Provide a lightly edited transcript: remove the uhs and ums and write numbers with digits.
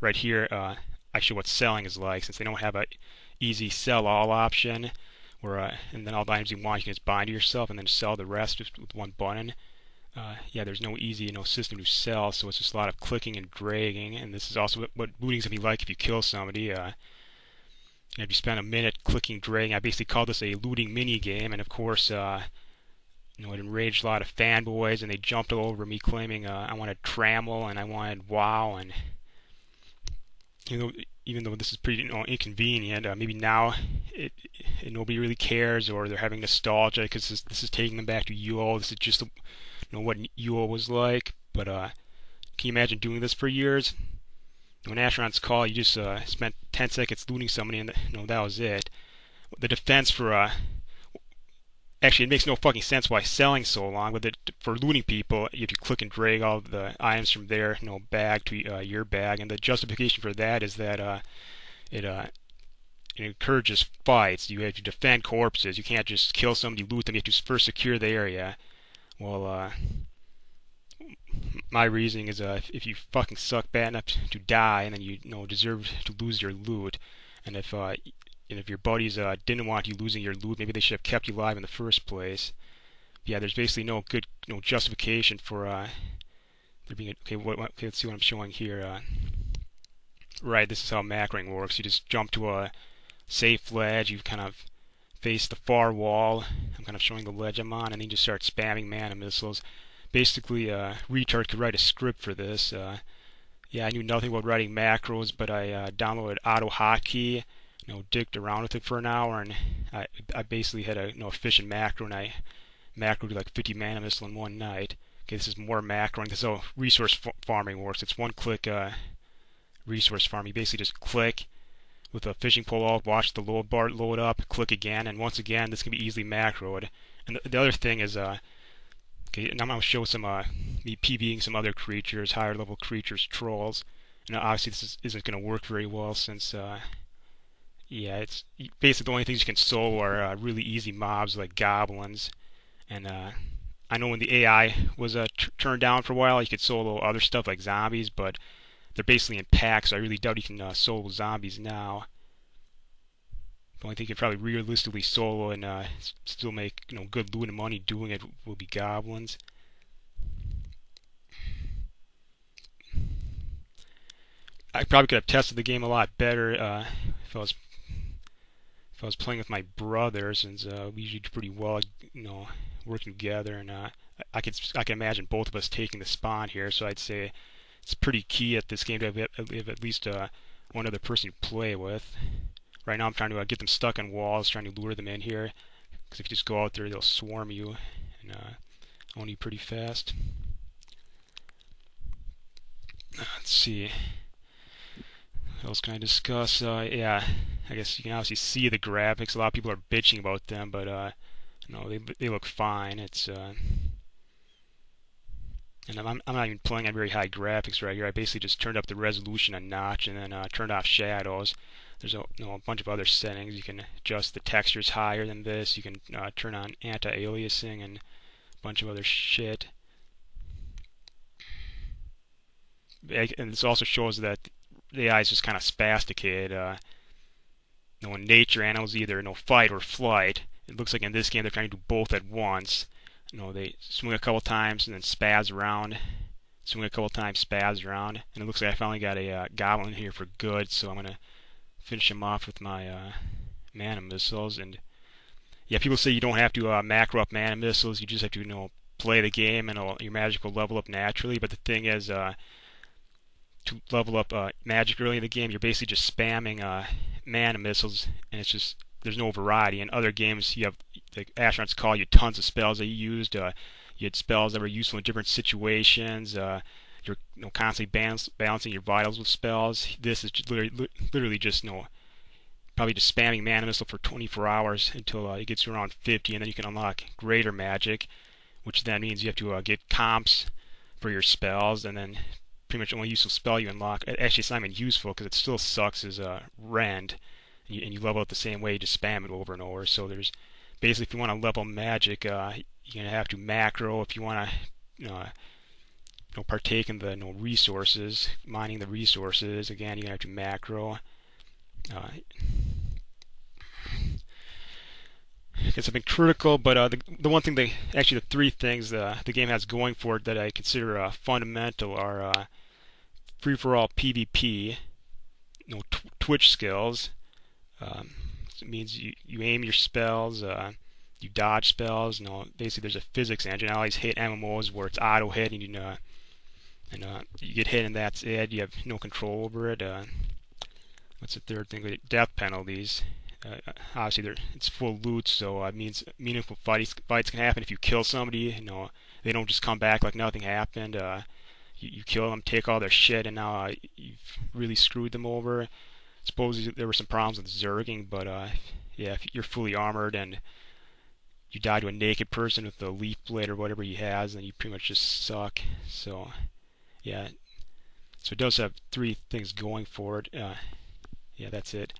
right here, I show what selling is like, since they don't have a easy sell all option, where and then all the items you want you can just bind to yourself and then sell the rest just with one button. Yeah, there's no easy, system to sell, so it's just a lot of clicking and dragging. And this is also what looting's gonna be like if you kill somebody. If you spend a minute clicking, dragging, I basically call this a looting mini game. And of course, it enraged a lot of fanboys, and they jumped all over me claiming I wanted Trammel and I wanted WoW, and even though this is pretty inconvenient, maybe now nobody really cares, or they're having nostalgia because this is taking them back to UO. This is just what UO was like. But can you imagine doing this for years? When astronauts call, you just spent 10 seconds looting somebody, and that was it. The defense for actually, it makes no fucking sense why selling so long, but for looting people, you have to click and drag all the items from their bag to your bag, and the justification for that is that it encourages fights. You have to defend corpses. You can't just kill somebody, loot them. You have to first secure the area. Well, my reasoning is if you fucking suck bad enough to die, and then you deserve to lose your loot, and if your buddies didn't want you losing your loot, maybe they should have kept you alive in the first place. Yeah, there's basically no justification for there being okay, let's see what I'm showing here. Right, this is how macroing works. You just jump to a safe ledge. You kind of face the far wall. I'm kind of showing the ledge I'm on, and then you just start spamming mana missiles. Basically, retard could write a script for this. Yeah, I knew nothing about writing macros, but I downloaded AutoHotkey. Dicked around with it for an hour, and I basically had a efficient macro, and I macroed like 50 mana missile in one night. Okay, this is more macroing. This is how resource farming works. It's one-click resource farming. You basically just click with a fishing pole out, watch the load bar load up, click again, and once again, this can be easily macroed. And the other thing is, okay, now I'm going to show some me PvEing some other creatures, higher level creatures, trolls. And obviously this isn't going to work very well since yeah, it's basically the only things you can solo are really easy mobs like goblins. And I know when the AI was turned down for a while, you could solo other stuff like zombies, but they're basically in packs, so I really doubt you can solo zombies now. The only thing you could probably realistically solo and still make good loot and money doing it will be goblins. I probably could have tested the game a lot better if I was playing with my brother, since we usually do pretty well, working together, and I can imagine both of us taking the spawn here. So I'd say it's pretty key at this game to have at least one other person to play with. Right now I'm trying to get them stuck on walls, trying to lure them in here, because if you just go out there, they'll swarm you and own you pretty fast. Let's see. What else can I discuss? Yeah, I guess you can obviously see the graphics. A lot of people are bitching about them, but they look fine. It's and I'm not even playing on very high graphics right here. I basically just turned up the resolution a notch and then turned off shadows. There's a bunch of other settings. You can adjust the textures higher than this. You can turn on anti-aliasing and a bunch of other shit. And this also shows that the AI is just kind of spasticated. In nature, animals either fight or flight. It looks like in this game they're trying to do both at once. They swing a couple times and then spaz around. Swing a couple times, spaz around. And it looks like I finally got a goblin here for good, so I'm going to finish him off with my mana missiles. And yeah, people say you don't have to macro up mana missiles. You just have to play the game and your magic will level up naturally. But the thing is, to level up magic early in the game, you're basically just spamming mana missiles, and it's just there's no variety. In other games, you have the astronauts call you tons of spells that you used. You had spells that were useful in different situations. You're constantly balancing your vitals with spells. This is literally just probably just spamming mana missile for 24 hours until it gets around 50, and then you can unlock greater magic, which then means you have to get comps for your spells, and then pretty much the only useful spell you unlock. Actually, it's not even useful because it still sucks as Rend, and you level it the same way. You just spam it over and over. So there's basically, if you want to level magic, you're gonna have to macro. If you want to partake in the resources, mining the resources. Again, you're gonna have to macro. It's been critical, but the one thing actually the three things the game has going for it that I consider fundamental are free-for-all PvP, twitch skills. It means you aim your spells, you dodge spells. Basically there's a physics engine. I always hate MMOs where it's auto hit and you get hit and that's it. You have no control over it. What's the third thing? Death penalties. Obviously, it's full loot, so it means meaningful fights can happen if you kill somebody. They don't just come back like nothing happened. You kill them, take all their shit, and now you've really screwed them over. Suppose there were some problems with zerging, but yeah, if you're fully armored and you die to a naked person with a leaf blade or whatever he has, then you pretty much just suck. So yeah, so it does have three things going for it. Yeah, that's it.